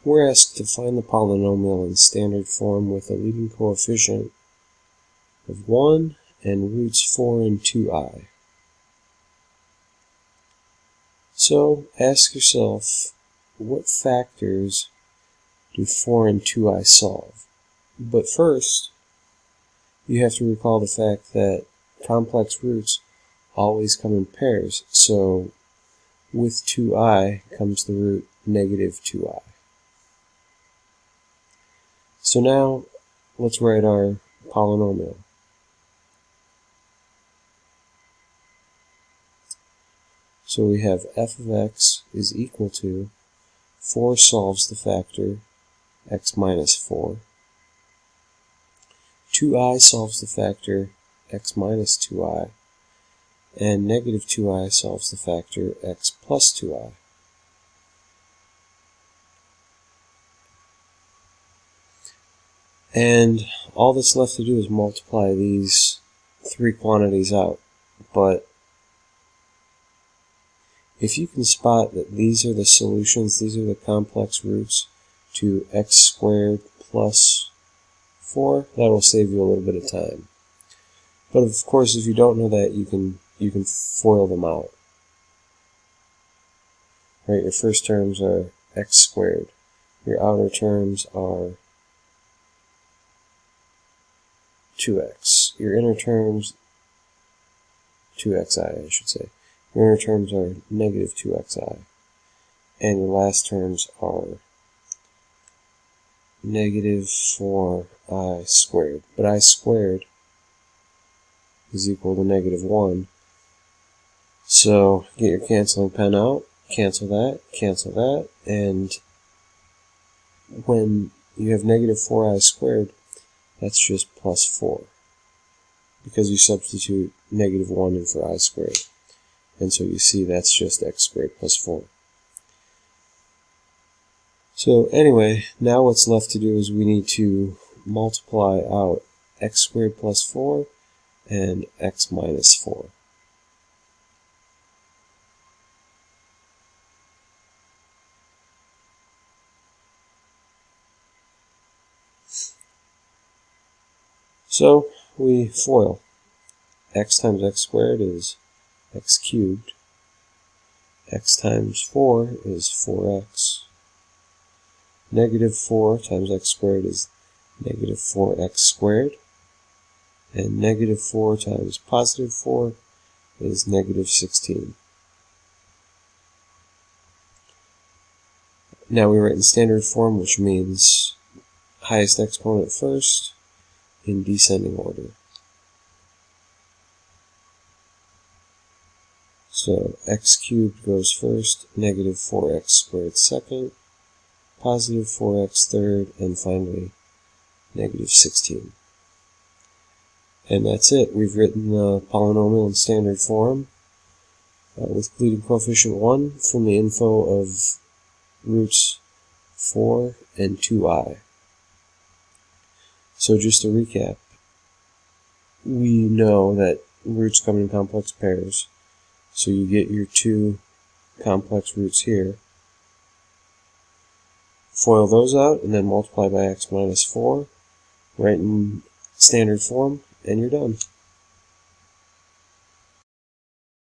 We're asked to find the polynomial in standard form with a leading coefficient of 1 and roots 4 and 2i. So ask yourself, what factors do 4 and 2i solve? But first, you have to recall the fact that complex roots always come in pairs, so with 2i comes the root negative 2i. So now, let's write our polynomial. So we have f of x is equal to 4 solves the factor x minus 4. 2i solves the factor x minus 2i. And negative 2i solves the factor x plus 2i. And all that's left to do is multiply these three quantities out. But if you can spot that these are the solutions, these are the complex roots to x squared plus 4, that will save you a little bit of time. But of course, if you don't know that, you can FOIL them out. Right, your first terms are x squared. Your outer terms are 2x. Your inner terms, 2xi I should say. Your inner terms are negative 2xi. And your last terms are negative 4i squared. But I squared is equal to negative 1. So get your canceling pen out, cancel that, and when you have negative 4i squared, that's just plus 4, because you substitute negative 1 in for I squared. And so you see that's just x squared plus 4. So anyway, now what's left to do is we need to multiply out x squared plus 4 and x minus 4. So we FOIL. X times x squared is x cubed. X times 4 is 4x. Negative 4 times x squared is negative 4x squared. And negative 4 times positive 4 is negative 16. Now we write in standard form, which means highest exponent first in descending order. So x cubed goes first, negative 4x squared second, positive 4x third, and finally negative 16. And that's it. We've written the polynomial in standard form with leading coefficient 1 from the info of roots 4 and 2i. So just to recap, we know that roots come in complex pairs. So you get your two complex roots here. FOIL those out and then multiply by x minus 4. Write in standard form, and you're done.